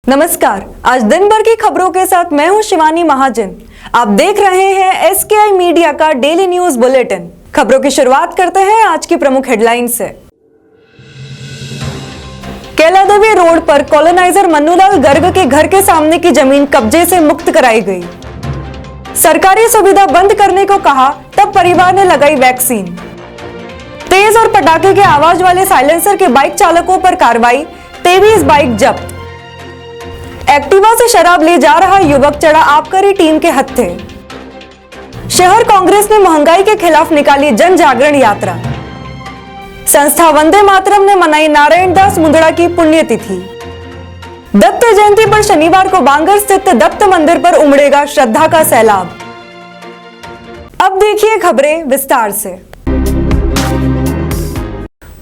नमस्कार, आज दिन भर की खबरों के साथ मैं हूं शिवानी महाजन। आप देख रहे हैं एसकेआई मीडिया का डेली न्यूज बुलेटिन। खबरों की शुरुआत करते हैं आज की प्रमुख हेडलाइन से। कैलादेवी रोड पर कॉलोनाइजर मन्नूलाल गर्ग के घर के सामने की जमीन कब्जे से मुक्त कराई गई। सरकारी सुविधा बंद करने को कहा, तब परिवार ने लगाई वैक्सीन। तेज और पटाखे के आवाज वाले साइलेंसर के बाइक चालकों पर कार्रवाई, 23 बाइक जब्त। एक्टिवा से शराब ले जा रहा युवक चढ़ा आबकारी टीम के हत्थे। शहर कांग्रेस ने महंगाई के खिलाफ निकाली जन जागरण यात्रा। संस्था वंदे मातरम ने मनाई नारायण दास मुंदड़ा की पुण्यतिथि। दत्त जयंती पर शनिवार को बांगर स्थित दत्त मंदिर पर उमड़ेगा श्रद्धा का सैलाब। अब देखिए खबरें विस्तार से।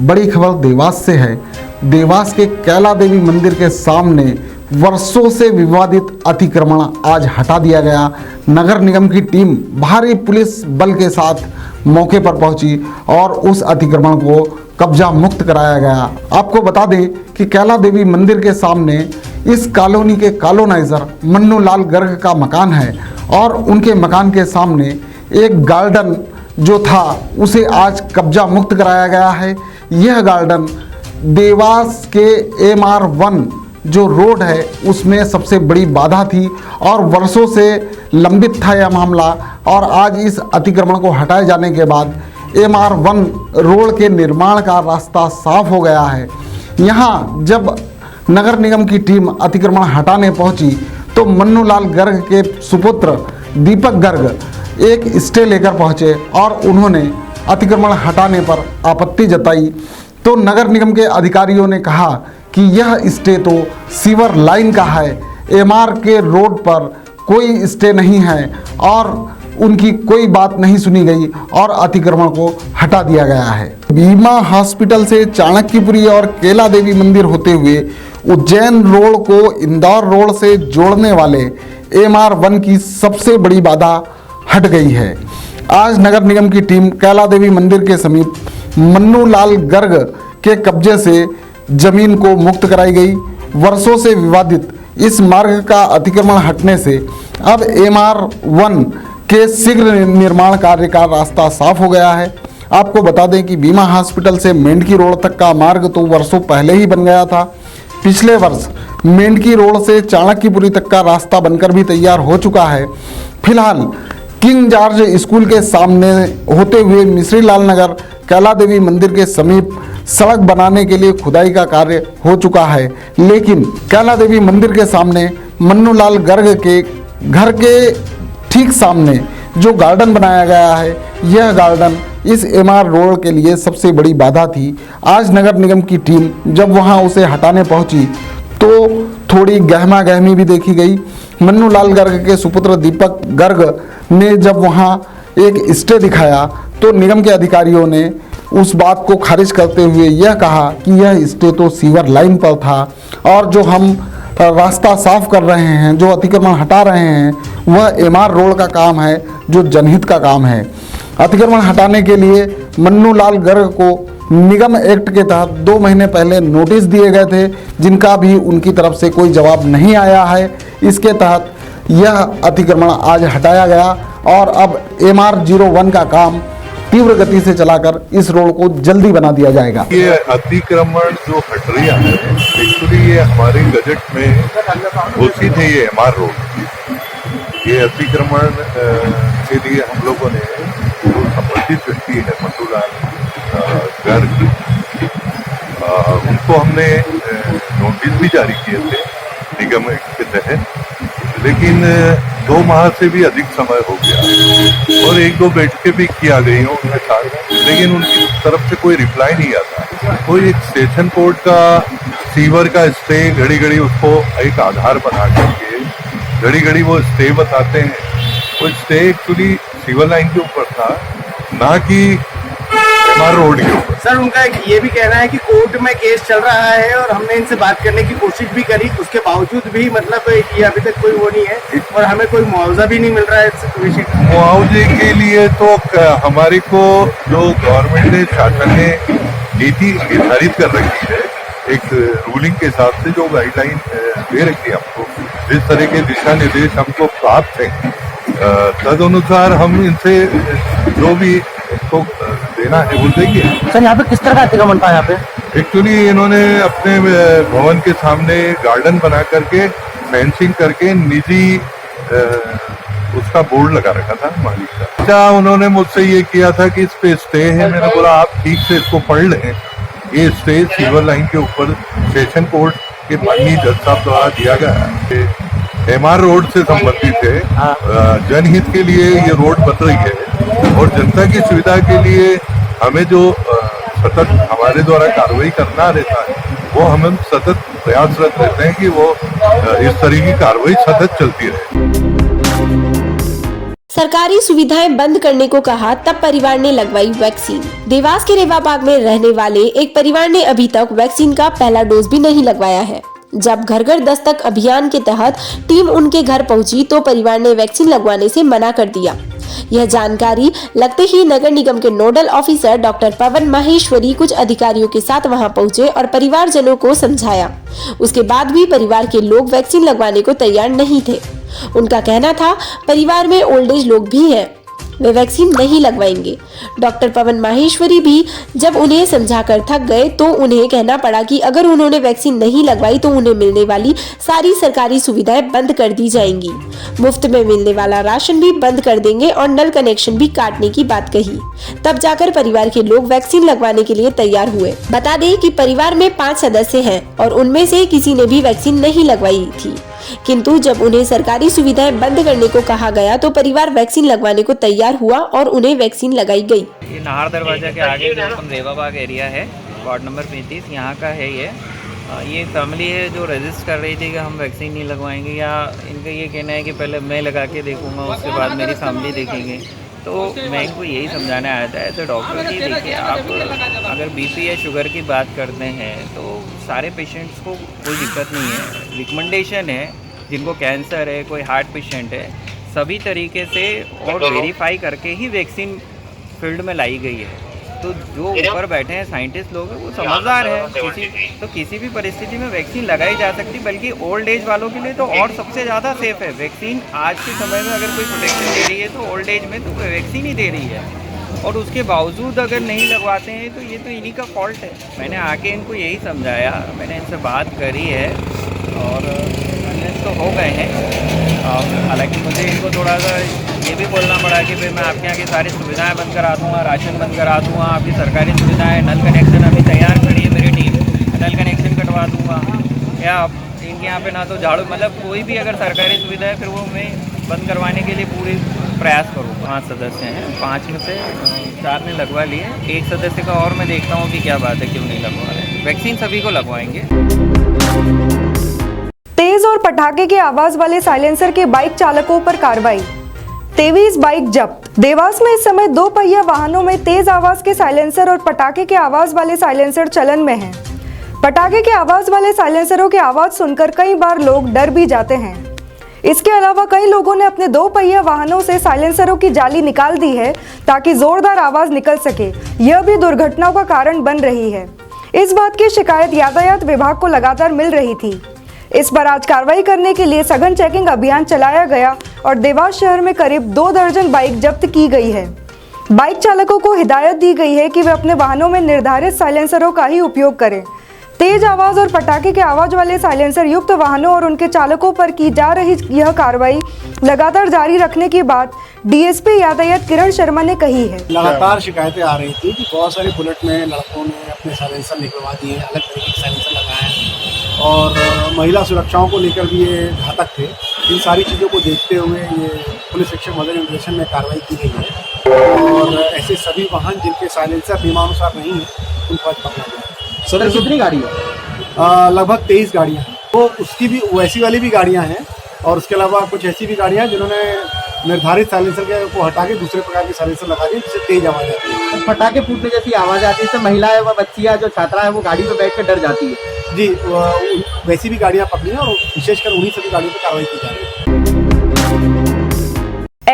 बड़ी खबर देवास से है। देवास के कैलादेवी मंदिर के सामने वर्षों से विवादित अतिक्रमण आज हटा दिया गया। नगर निगम की टीम भारी पुलिस बल के साथ मौके पर पहुंची और उस अतिक्रमण को कब्जा मुक्त कराया गया। आपको बता दें कि कैलादेवी मंदिर के सामने इस कॉलोनी के कॉलोनाइजर मन्नूलाल गर्ग का मकान है और उनके मकान के सामने एक गार्डन जो था उसे आज कब्जा मुक्त कराया गया है। यह गार्डन देवास के MR1 जो रोड है उसमें सबसे बड़ी बाधा थी और वर्षों से लंबित था यह मामला, और आज इस अतिक्रमण को हटाए जाने के बाद MR1 रोड के निर्माण का रास्ता साफ हो गया है। यहाँ जब नगर निगम की टीम अतिक्रमण हटाने पहुंची तो मन्नूलाल गर्ग के सुपुत्र दीपक गर्ग एक स्टे लेकर पहुंचे और उन्होंने अतिक्रमण हटाने पर आपत्ति जताई। तो नगर निगम के अधिकारियों ने कहा कि यह स्टे तो सीवर लाइन का है, MR के रोड पर कोई स्टे नहीं है, और उनकी कोई बात नहीं सुनी गई और अतिक्रमण को हटा दिया गया है। बीमा हॉस्पिटल से चाणक्यपुरी और कैलादेवी मंदिर होते हुए उज्जैन रोड को इंदौर रोड से जोड़ने वाले MR1 की सबसे बड़ी बाधा हट गई है। आज नगर निगम की टीम कैलादेवी मंदिर के समीप मन्नूलाल गर्ग के कब्जे से जमीन को मुक्त कराई गई। वर्षों से विवादित इस मार्ग का अतिक्रमण हटने से अब MR1 के शीघ्र निर्माण कार्य का रास्ता साफ हो गया है। आपको बता दें कि बीमा हॉस्पिटल से मेंढकी रोड तक का मार्ग तो वर्षों पहले ही बन गया था। पिछले वर्ष मेंढकी रोड से चाणक्यपुरी तक का रास्ता बनकर भी तैयार हो चुका है। फिलहाल किंग जॉर्ज स्कूल के सामने होते हुए मिश्रीलाल नगर कैलादेवी मंदिर के समीप सड़क बनाने के लिए खुदाई का कार्य हो चुका है, लेकिन कैलादेवी मंदिर के सामने मन्नूलाल गर्ग के घर के ठीक सामने जो गार्डन बनाया गया है, यह गार्डन इस MR रोड के लिए सबसे बड़ी बाधा थी। आज नगर निगम की टीम जब वहां उसे हटाने पहुंची तो थोड़ी गहमा गहमी भी देखी गई। मन्नूलाल गर्ग के सुपुत्र दीपक गर्ग ने जब वहां एक स्टे दिखाया तो निगम के अधिकारियों ने उस बात को खारिज करते हुए यह कहा कि यह स्टे तो सीवर लाइन पर था और जो हम रास्ता साफ कर रहे हैं, जो अतिक्रमण हटा रहे हैं, वह MR रोड का काम है, जो जनहित का काम है। अतिक्रमण हटाने के लिए मन्नूलाल गर्ग को निगम एक्ट के तहत 2 महीने पहले नोटिस दिए गए थे, जिनका भी उनकी तरफ से कोई जवाब नहीं आया है। इसके तहत यह अतिक्रमण आज हटाया गया और अब MR01 का काम तीव्र गति से चलाकर इस रोड को जल्दी बना दिया जाएगा। ये अतिक्रमण जो हट रहा है, एक्चुअली ये हमारे बजट में घोषित है। ये MR रोड, ये अतिक्रमण के लिए हम लोगों ने जो संबंधित व्यक्ति है मन्नूलाल गर्ग, उनको हमने नोटिस भी जारी किए थे निगम एक्ट के तहत, लेकिन 2 माह से भी अधिक समय हो गया और 1-2 बैठकें भी किया गई हैं उनके साथ, लेकिन उनकी तरफ से कोई रिप्लाई नहीं आता। कोई एक सेशन कोर्ट का सीवर का स्टे घड़ी घड़ी उसको एक आधार बना करके घड़ी घड़ी वो स्टे बताते हैं। वो स्टे एक्चुअली सीवर लाइन के ऊपर था, ना कि MR रोड के ऊपर। सर, उनका ये भी कहना है कि कोर्ट में केस चल रहा है और हमने इनसे बात करने की कोशिश भी करी, उसके बावजूद भी मतलब ये अभी तक कोई वो नहीं है और हमें कोई मुआवजा भी नहीं मिल रहा है इस विषय का। मुआवजे के लिए तो हमारे को जो गवर्नमेंट ने शासन ने नीति निर्धारित कर रखी है एक रूलिंग के हिसाब से जो गाइडलाइन दे रखी है हमको, जिस तरह के दिशा निर्देश हमको प्राप्त हैं, तदनुसार हम इनसे जो भी इनको देना है वो देंगे। सर यहाँ पे किस तरह का अतिक्रमण था? यहाँ पे एक्चुअली इन्होंने अपने भवन के सामने गार्डन बना करके फेंसिंग करके निजी उसका बोर्ड लगा रखा था मालिक का। अच्छा, उन्होंने मुझसे ये किया था कि इस पे स्टे है। मैंने बोला आप ठीक से इसको पढ़ लें, ये स्टे सिल्वर लाइन के ऊपर सेशन कोर्ट के माननीय जज साहब द्वारा दिया गया है। MR रोड से संबंधित है, जनहित के लिए ये रोड बन रही है और जनता की सुविधा के लिए हमें जो सतत हमारे द्वारा कार्रवाई करना रहता है वो हम सतत प्रयासरत रहते हैं कि वो इस तरह की कार्रवाई सतत चलती रहे। सरकारी सुविधाएं बंद करने को कहा तब परिवार ने लगवाई वैक्सीन। देवास के रेवा बाग में रहने वाले एक परिवार ने अभी तक वैक्सीन का पहला डोज भी नहीं लगवाया है। जब घर घर दस्तक अभियान के तहत टीम उनके घर पहुंची तो परिवार ने वैक्सीन लगवाने से मना कर दिया। यह जानकारी लगते ही नगर निगम के नोडल ऑफिसर डॉक्टर पवन माहेश्वरी कुछ अधिकारियों के साथ वहां पहुंचे और परिवारजनों को समझाया। उसके बाद भी परिवार के लोग वैक्सीन लगवाने को तैयार नहीं थे। उनका कहना था परिवार में ओल्ड एज लोग भी हैं, वे वैक्सीन नहीं लगवाएंगे। डॉक्टर पवन माहेश्वरी भी जब उन्हें समझाकर थक गए तो उन्हें कहना पड़ा कि अगर उन्होंने वैक्सीन नहीं लगवाई तो उन्हें मिलने वाली सारी सरकारी सुविधाएं बंद कर दी जाएंगी। मुफ्त में मिलने वाला राशन भी बंद कर देंगे और नल कनेक्शन भी काटने की बात कही। तब जाकर परिवार के लोग वैक्सीन लगवाने के लिए तैयार हुए। बता दें कि परिवार में 5 सदस्य हैं और उनमें से किसी ने भी वैक्सीन नहीं लगवाई थी, किंतु जब उन्हें सरकारी सुविधाएं बंद करने को कहा गया तो परिवार वैक्सीन लगवाने को तैयार हुआ और उन्हें वैक्सीन लगाई गई। ये नाहर दरवाजा के आगे जो अपन रेवा बाग एरिया है, वार्ड नंबर 35, यहाँ का है ये फैमिली है जो रजिस्ट कर रही थी कि हम वैक्सीन नहीं लगवाएंगे, या इनका ये कहना है कि पहले मैं लगा के देखूंगा उसके बाद मेरी फैमिली देखेंगे। तो मैं इनको यही समझाने आया था तो डॉक्टर जी देखिए, आप अगर बीपी या शुगर की बात करते हैं तो सारे पेशेंट्स को कोई दिक्कत नहीं है। रिकमेंडेशन है जिनको कैंसर है, कोई हार्ट पेशेंट है, सभी तरीके से और वेरीफाई करके ही वैक्सीन फील्ड में लाई गई है। तो जो ऊपर बैठे हैं साइंटिस्ट लोग वो समझदार हैं, किसी भी परिस्थिति में वैक्सीन लगाई जा सकती, बल्कि ओल्ड एज वालों के लिए तो और सबसे ज़्यादा सेफ है वैक्सीन। आज के समय में अगर कोई प्रोटेक्शन दे रही है तो ओल्ड एज में तो वैक्सीन ही दे रही है, और उसके बावजूद अगर नहीं लगवाते हैं तो ये तो इन्हीं का फॉल्ट है। मैंने आके इनको यही समझाया, मैंने इनसे बात करी है और तो हो गए हैं। हालांकि मुझे इनको थोड़ा सा ये भी बोलना पड़ा कि भाई मैं आपके यहाँ की सारी सुविधाएं बंद करा दूँगा, राशन बंद करा दूँगा, आपकी सरकारी सुविधाएं, नल कनेक्शन अभी तैयार खड़ी है मेरी टीम, नल कनेक्शन कटवा दूँगा, या इनके यहाँ पे ना तो झाड़ू, मतलब कोई भी अगर सरकारी सुविधा है फिर वो मैं बंद करवाने के लिए पूरी प्रयास करूँगा। 5 सदस्य हैं, 5 में से 4 ने लगवा लिए, 1 सदस्य का और मैं देखता हूँ कि क्या बात है, क्यों नहीं लगवा रहे। वैक्सीन सभी को लगवाएंगे। तेज और पटाखे की आवाज वाले साइलेंसर के बाइक चालकों पर कार्रवाई। 23 बाइक जब्त। देवास में इस समय 2 पहिया वाहनों में तेज आवाज के साइलेंसर और पटाखे के आवाज वाले साइलेंसर चलन में हैं। पटाखे के आवाज वाले साइलेंसरों की आवाज सुनकर कई बार लोग डर भी जाते हैं। इसके अलावा कई लोगों ने अपने 2 पहिया वाहनों से साइलेंसरों की जाली निकाल दी है ताकि जोरदार आवाज निकल सके। यह भी दुर्घटनाओं का कारण बन रही है। इस बात की शिकायत यातायात विभाग को लगातार मिल रही थी। इस पर आज कार्रवाई करने के लिए सघन चेकिंग अभियान चलाया गया और देवास शहर में करीब 2 दर्जन बाइक जब्त की गई है। बाइक चालकों को हिदायत दी गई है कि वे अपने वाहनों में निर्धारित साइलेंसरों का ही उपयोग करें। तेज आवाज और पटाखे के आवाज वाले साइलेंसर युक्त वाहनों और उनके चालकों पर की जा रही यह कार्रवाई लगातार जारी रखने की बात डीएसपी यातायात किरण शर्मा ने कही है। लगातार शिकायतें आ रही थी कि बहुत सारे बुलेट में लड़कों ने अपने साइलेंसर निकलवा दिए, अलग तरीके के साइलेंसर लगाए हैं और महिला सुरक्षाओं को लेकर भी ये घातक थे। इन सारी चीज़ों को देखते हुए ये पुलिस सेक्शन मदर इन्वेस्टिगेशन में कार्रवाई की गई है और ऐसे सभी वाहन जिनके साइलेंसर नियमानुसार नहीं है उनको आज पकड़ा गया है। सर कितनी गाड़ी है? लगभग 23 गाड़ियाँ हैं। तो उसकी भी वैसी वाली भी गाड़ियाँ हैं और उसके अलावा कुछ ऐसी भी गाड़ियाँ जिन्होंने निर्धारित साइलेंसर को हटा के दूसरे प्रकार के साइलेंसर लगा दिए जिससे तेज आवाज़ आती है। पटाखे फूटने जैसी आवाज़ आती है तो महिला है, वह बच्ची है, जो छात्रा है वो गाड़ी पे बैठ कर डर जाती है। जी, वैसी भी गाड़ियाँ पकड़ी हैं और विशेषकर उन्हीं सभी गाड़ियों पर कार्रवाई की जा रही है।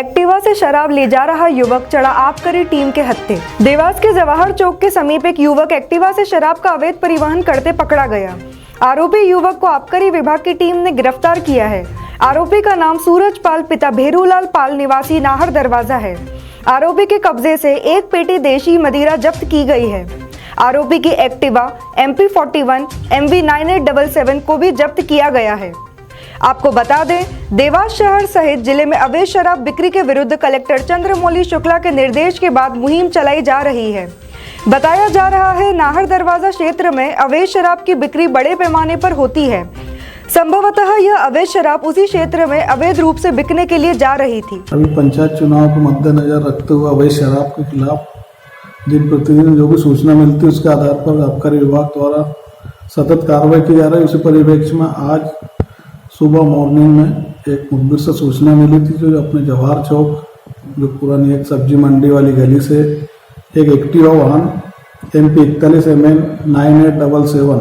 एक्टिवा से शराब ले जा रहा युवक चढ़ा आबकारी टीम के हत्थे। देवास के जवाहर चौक के समीप एक युवक एक्टिवा से शराब का अवैध परिवहन करते पकड़ा गया। आरोपी युवक को आबकारी विभाग की टीम ने गिरफ्तार किया है। आरोपी का नाम सूरज पाल पिता भेरूलाल पाल निवासी नाहर दरवाजा है। आरोपी के कब्जे से एक पेटी देशी मदिरा जब्त की गई है। आरोपी की एक्टिवा MP41 MV 9877 को भी जब्त किया गया है। आपको बता दें, देवास शहर सहित जिले में अवैध शराब बिक्री के विरुद्ध कलेक्टर चंद्रमौली शुक्ला के निर्देश के बाद मुहिम चलाई जा रही है। बताया जा रहा है, नाहर दरवाजा क्षेत्र में अवैध शराब की बिक्री बड़े पैमाने पर होती है। संभवतः यह अवैध शराब उसी क्षेत्र में अवैध रूप से बिकने के लिए जा रही थी। अभी पंचायत चुनाव को मद्देनजर रखते हुए अवैध शराब के खिलाफ दिन प्रतिदिन जो भी सूचना मिलती है उसके आधार पर आबकारी विभाग द्वारा सतत कार्रवाई की जा रही है। उसी परिप्रेक्ष्य में आज सुबह मॉर्निंग में एक मुखबिर से सूचना मिली थी जो अपने जवाहर चौक जो पुरानी एक सब्जी मंडी वाली गली से एक एक्टिवा वाहन MP41 MN 9877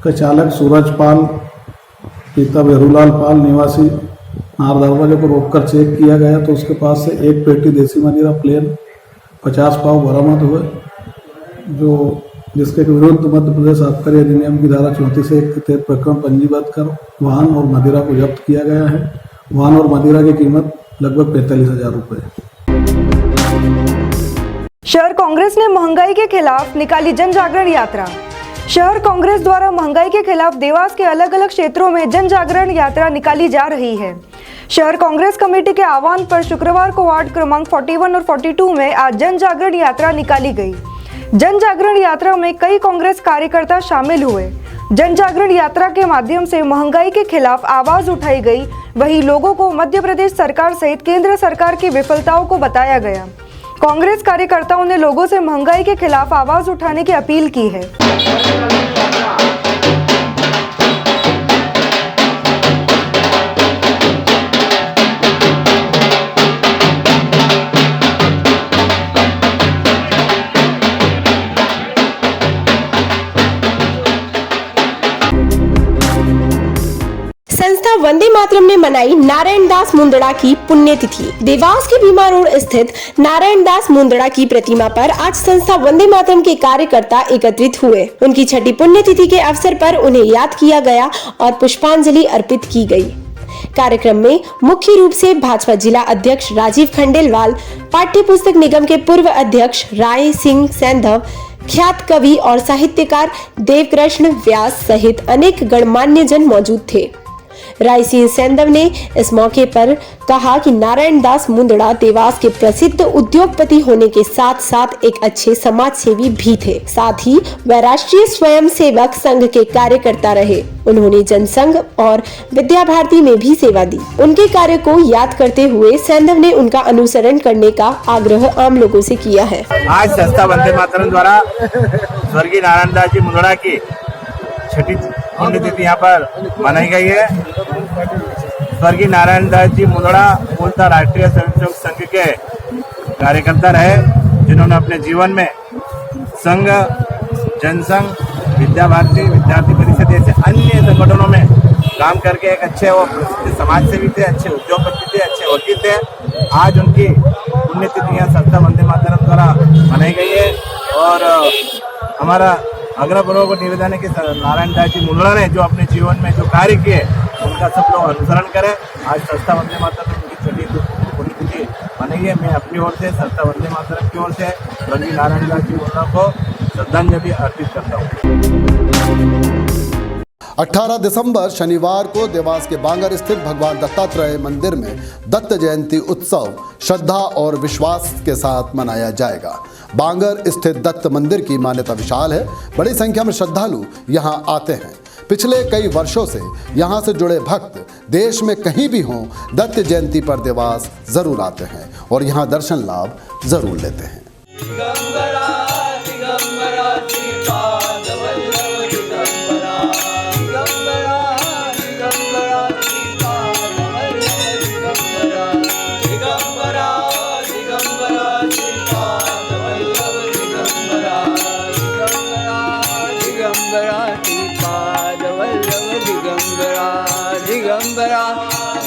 का चालक सूरज पाल पिता भेरूलाल पाल निवासी नाहर दरवाजे को रोककर चेक किया गया तो उसके पास से एक पेटी देसी मदिरा प्लेन 50 पाव बरामद हुए, जो जिसके विरुद्ध मध्य प्रदेश आबकारी अधिनियम की धारा 34(1) के तहत प्रकरण पंजीबद्ध कर वाहन और मदिरा को जब्त किया गया है। वाहन और मदिरा की कीमत लगभग 45,000 रुपये है। शहर कांग्रेस ने महंगाई के खिलाफ निकाली जन जागरण यात्रा। शहर कांग्रेस द्वारा महंगाई के खिलाफ देवास के अलग अलग क्षेत्रों में जन जागरण यात्रा निकाली जा रही है। शहर कांग्रेस कमेटी के आह्वान पर शुक्रवार को वार्ड क्रमांक 41 और 42 में आज जन जागरण यात्रा निकाली गई। जन जागरण यात्रा में कई कांग्रेस कार्यकर्ता शामिल हुए। जन जागरण यात्रा के माध्यम से महंगाई के खिलाफ आवाज उठाई गई। वहीं लोगों को मध्य प्रदेश सरकार सहित केंद्र सरकार की विफलताओं को बताया गया। कांग्रेस कार्यकर्ताओं ने लोगों से महंगाई के खिलाफ आवाज उठाने की अपील की है। संस्था वंदे मातरम ने मनाई नारायण दास मुंदड़ा की पुण्यतिथि। देवास के भीमा रोड स्थित नारायण दास मुंदड़ा की प्रतिमा पर आज संस्था वंदे मातरम के कार्यकर्ता एकत्रित हुए। उनकी छठी पुण्यतिथि के अवसर पर उन्हें याद किया गया और पुष्पांजलि अर्पित की गई। कार्यक्रम में मुख्य रूप से भाजपा जिला अध्यक्ष राजीव खंडेलवाल, पाठ्य पुस्तक निगम के पूर्व अध्यक्ष राय सिंह सैंधव, ख्यात कवि और साहित्यकार देवकृष्ण व्यास सहित अनेक गणमान्य जन मौजूद थे। राय सिंह सैंधव ने इस मौके पर कहा कि नारायण दास मुंदड़ा देवास के प्रसिद्ध उद्योगपति होने के साथ साथ एक अच्छे समाज सेवी भी थे। साथ ही वह राष्ट्रीय स्वयंसेवक संघ के कार्यकर्ता रहे। उन्होंने जनसंघ और विद्या भारती में भी सेवा दी। उनके कार्य को याद करते हुए सैंधव ने उनका अनुसरण करने का आग्रह आम लोगों से किया है। आज संस्था वंदे मातरम द्वारा स्वर्गीय नारायण दास जी मुंदड़ा की छठी पुण्यतिथि यहाँ पर मनाई गई है। स्वर्गीय नारायण दास जी मुंदड़ा मूलतः राष्ट्रीय स्वयंसेवक संघ के कार्यकर्ता रहे, जिन्होंने अपने जीवन में संघ, जनसंघ, विद्या भारती, विद्यार्थी परिषद जैसे अन्य संगठनों में काम करके एक अच्छे वो समाज सेवी थे, अच्छे उद्योगपति थे, अच्छे वकील थे। आज उनकी पुण्यतिथि यहाँ संस्था वंदे मातरम द्वारा मनाई गई है और हमारा आग्रहपूर्वक निवेदन है कि नारायण दास जी मुंदड़ा ने जो अपने जीवन में जो कार्य किए उनका सब लोग अनुसरण करें। आज संस्था वंदे मातरम की छठी पुण्यतिथि मनाई है। मैं अपनी ओर से संस्था वंदे मातरम की ओर से स्वर्गीय नारायण दास जी मुंदड़ा को श्रद्धांजलि अर्पित करता हूँ। 18 दिसंबर शनिवार को देवास के बांगर स्थित भगवान दत्तात्रेय मंदिर में दत्त जयंती उत्सव श्रद्धा और विश्वास के साथ मनाया जाएगा। बांगर स्थित दत्त मंदिर की मान्यता विशाल है। बड़ी संख्या में श्रद्धालु यहां आते हैं। पिछले कई वर्षों से यहां से जुड़े भक्त देश में कहीं भी हों, दत्त जयंती पर देवास जरूर आते हैं और यहां दर्शन लाभ जरूर लेते हैं। दिगंबरा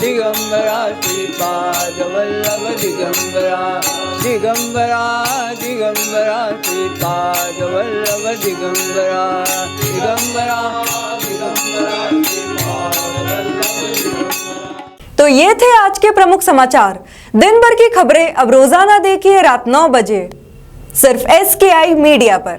दिगंबरा श्रीपाद वल्लभ दिगंबरा दिगंबरा दिगंबरा श्रीपाद वल्लभ दिगंबरा दिगंबरा दिगंबरा श्रीपाद वल्लभ दिगंबरा। तो ये थे आज के प्रमुख समाचार। दिन भर की खबरें अब रोजाना देखिए रात 9 बजे सिर्फ SKI मीडिया पर।